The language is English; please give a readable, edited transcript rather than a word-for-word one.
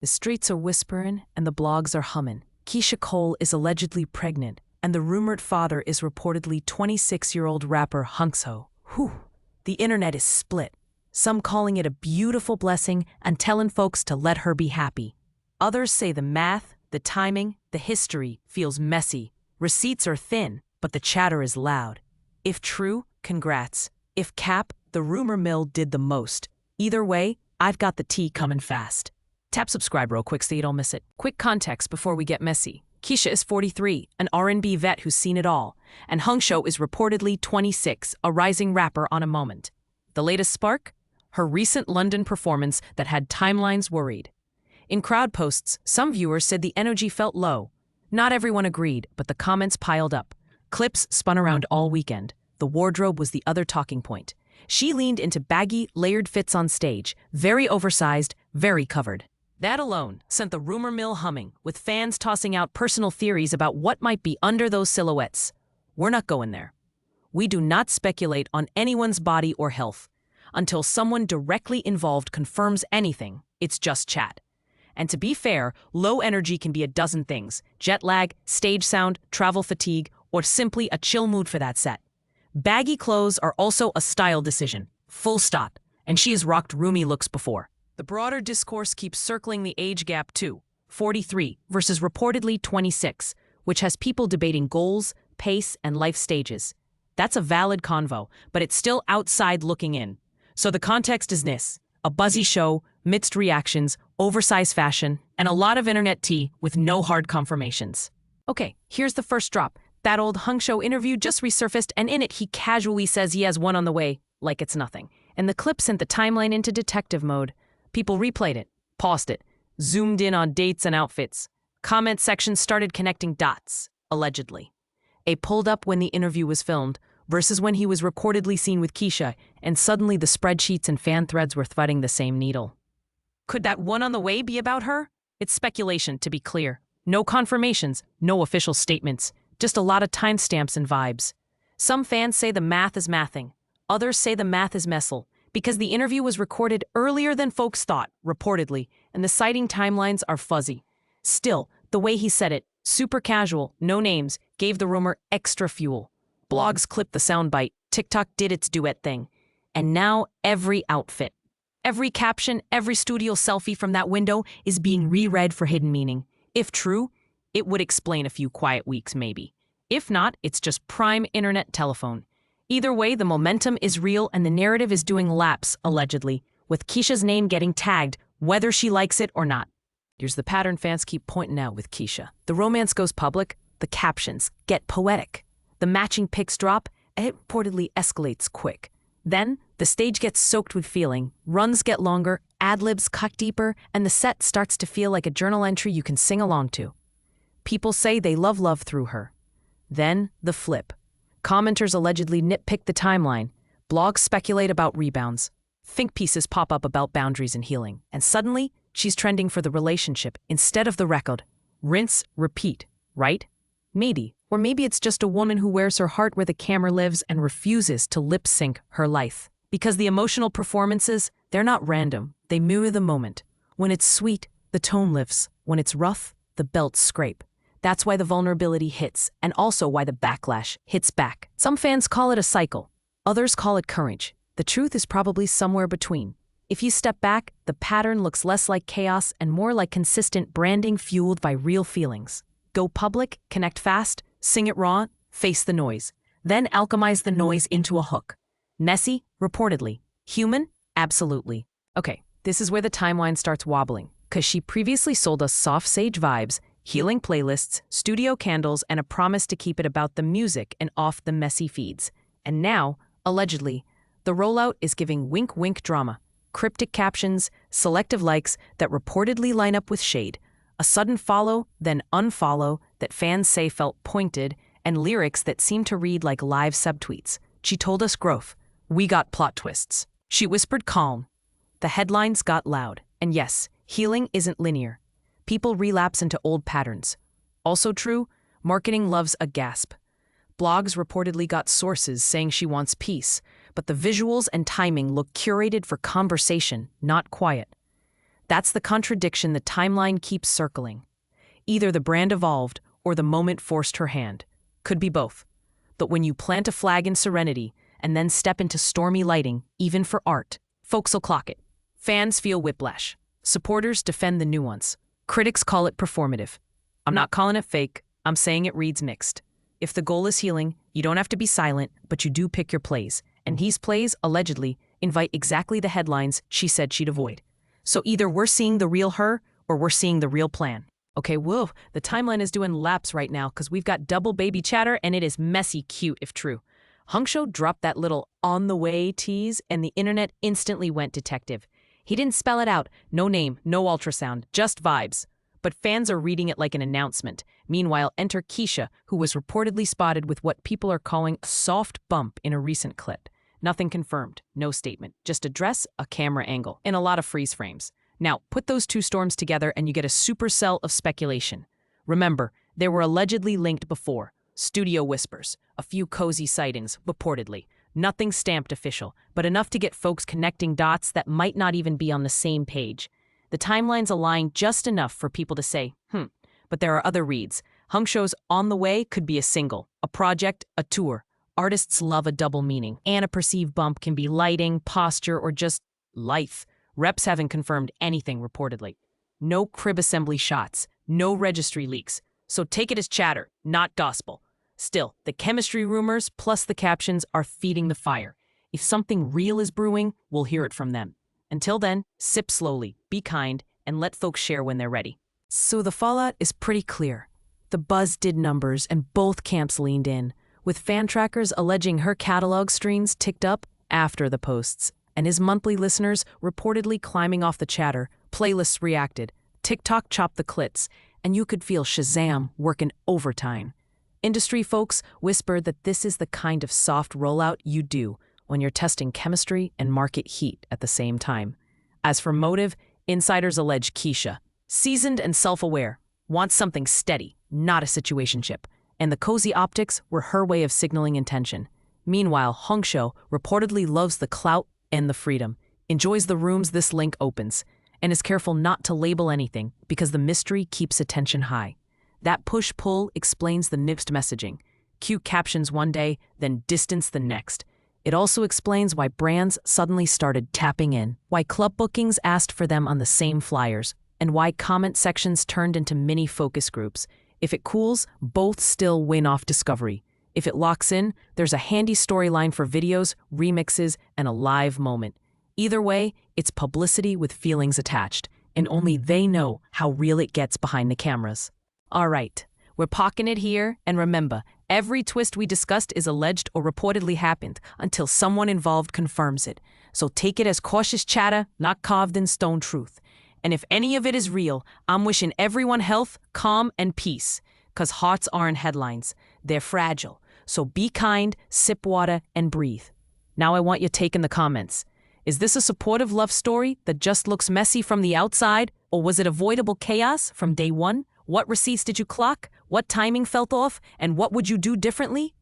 The streets are whispering and the blogs are humming. Keyshia Cole is allegedly pregnant, and the rumored father is reportedly 26-year-old rapper Hunxho. Whew. The internet is split. Some calling it a beautiful blessing and telling folks to let her be happy. Others say the math, the timing, the history feels messy. Receipts are thin, but the chatter is loud. If true, congrats. If cap, the rumor mill did the most. Either way, I've got the tea coming fast. Tap subscribe real quick so you don't miss it. Quick context before we get messy. Keyshia is 43, an R&B vet who's seen it all, and Hunxho is reportedly 26, a rising rapper on a moment. The latest spark? Her recent London performance that had timelines worried. In crowd posts, some viewers said the energy felt low. Not everyone agreed, but the comments piled up. Clips spun around all weekend. The wardrobe was the other talking point. She leaned into baggy, layered fits on stage, very oversized, very covered. That alone sent the rumor mill humming, with fans tossing out personal theories about what might be under those silhouettes. We're not going there. We do not speculate on anyone's body or health. Until someone directly involved confirms anything, it's just chat. And to be fair, low energy can be a dozen things: jet lag, stage sound, travel fatigue, or simply a chill mood for that set. Baggy clothes are also a style decision, full stop, and she has rocked roomy looks before. The broader discourse keeps circling the age gap too, 43 versus reportedly 26, which has people debating goals, pace, and life stages. That's a valid convo, but it's still outside looking in. So the context is this: a buzzy show, mixed reactions, oversized fashion, and a lot of internet tea with no hard confirmations. Okay, here's the first drop. That old Hunxho interview just resurfaced, and in it he casually says he has one on the way, like it's nothing. And the clip sent the timeline into detective mode. People replayed it, paused it, zoomed in on dates and outfits. Comment sections started connecting dots, allegedly. A pulled up when the interview was filmed versus when he was reportedly seen with Keyshia, and suddenly the spreadsheets and fan threads were threading the same needle. Could that one on the way be about her? It's speculation, to be clear. No confirmations, no official statements, just a lot of timestamps and vibes. Some fans say the math is mathing. Others say the math is messel, because the interview was recorded earlier than folks thought, reportedly, and the sighting timelines are fuzzy. Still, the way he said it, super casual, no names, gave the rumor extra fuel. Blogs clipped the soundbite, TikTok did its duet thing. And now every outfit, every caption, every studio selfie from that window is being reread for hidden meaning. If true, it would explain a few quiet weeks maybe. If not, it's just prime internet telephone. Either way, the momentum is real and the narrative is doing laps, allegedly, with Keyshia's name getting tagged, whether she likes it or not. Here's the pattern fans keep pointing out with Keyshia. The romance goes public, the captions get poetic. The matching pics drop, and it reportedly escalates quick. Then, the stage gets soaked with feeling, runs get longer, ad-libs cut deeper, and the set starts to feel like a journal entry you can sing along to. People say they love through her. Then, the flip. Commenters allegedly nitpick the timeline. Blogs speculate about rebounds. Think pieces pop up about boundaries and healing. And suddenly, she's trending for the relationship instead of the record. Rinse, repeat, right? Maybe. Or maybe it's just a woman who wears her heart where the camera lives and refuses to lip-sync her life. Because the emotional performances, they're not random. They mirror the moment. When it's sweet, the tone lifts. When it's rough, the belts scrape. That's why the vulnerability hits, and also why the backlash hits back. Some fans call it a cycle. Others call it courage. The truth is probably somewhere between. If you step back, the pattern looks less like chaos and more like consistent branding fueled by real feelings. Go public, connect fast, sing it raw, face the noise. Then alchemize the noise into a hook. Messy? Reportedly. Human? Absolutely. Okay, this is where the timeline starts wobbling, because she previously sold us soft sage vibes, healing playlists, studio candles, and a promise to keep it about the music and off the messy feeds. And now, allegedly, the rollout is giving wink-wink drama, cryptic captions, selective likes that reportedly line up with shade, a sudden follow, then unfollow that fans say felt pointed, and lyrics that seem to read like live subtweets. She told us growth. We got plot twists. She whispered calm. The headlines got loud. And yes, healing isn't linear. People relapse into old patterns. Also true, marketing loves a gasp. Blogs reportedly got sources saying she wants peace, but the visuals and timing look curated for conversation, not quiet. That's the contradiction the timeline keeps circling. Either the brand evolved or the moment forced her hand. Could be both. But when you plant a flag in serenity and then step into stormy lighting, even for art, folks'll clock it. Fans feel whiplash. Supporters defend the nuance. Critics call it performative. I'm not calling it fake. I'm saying it reads mixed. If the goal is healing, you don't have to be silent, but you do pick your plays. And these plays, allegedly, invite exactly the headlines she said she'd avoid. So either we're seeing the real her or we're seeing the real plan. Okay, whoa, the timeline is doing laps right now because we've got double baby chatter and it is messy cute if true. Hungsho dropped that little on the way tease and the internet instantly went detective. He didn't spell it out, no name, no ultrasound, just vibes. But fans are reading it like an announcement. Meanwhile, enter Keyshia, who was reportedly spotted with what people are calling a soft bump in a recent clip. Nothing confirmed, no statement, just a dress, a camera angle, and a lot of freeze frames. Now, put those two storms together and you get a supercell of speculation. Remember, they were allegedly linked before. Studio whispers, a few cozy sightings, reportedly. Nothing stamped official, but enough to get folks connecting dots that might not even be on the same page. The timelines align just enough for people to say, but there are other reads. Hungsho's On the Way could be a single, a project, a tour. Artists love a double meaning, and a perceived bump can be lighting, posture, or just life. Reps haven't confirmed anything reportedly. No crib assembly shots, no registry leaks. So take it as chatter, not gospel. Still, the chemistry rumors plus the captions are feeding the fire. If something real is brewing, we'll hear it from them. Until then, sip slowly, be kind, and let folks share when they're ready. So the fallout is pretty clear. The buzz did numbers and both camps leaned in, with fan trackers alleging her catalog streams ticked up after the posts, and his monthly listeners reportedly climbing off the chatter, playlists reacted, TikTok chopped the clits, and you could feel Shazam working overtime. Industry folks whispered that this is the kind of soft rollout you do when you're testing chemistry and market heat at the same time. As for motive, insiders allege Keyshia, seasoned and self-aware, wants something steady, not a situationship, and the cozy optics were her way of signaling intention. Meanwhile, Hungsho reportedly loves the clout and the freedom, enjoys the rooms this link opens, and is careful not to label anything because the mystery keeps attention high. That push-pull explains the nibsed messaging. Cute captions one day, then distance the next. It also explains why brands suddenly started tapping in, why club bookings asked for them on the same flyers, and why comment sections turned into mini focus groups. If it cools, both still win off discovery. If it locks in, there's a handy storyline for videos, remixes, and a live moment. Either way, it's publicity with feelings attached, and only they know how real it gets behind the cameras. All right, we're parking it here, and remember, every twist we discussed is alleged or reportedly happened until someone involved confirms it. So take it as cautious chatter, not carved in stone truth. And if any of it is real, I'm wishing everyone health, calm, and peace. 'Cause hearts aren't headlines. They're fragile. So be kind, sip water, and breathe. Now I want your take in the comments. Is this a supportive love story that just looks messy from the outside? Or was it avoidable chaos from day one? What receipts did you clock? What timing felt off? And what would you do differently?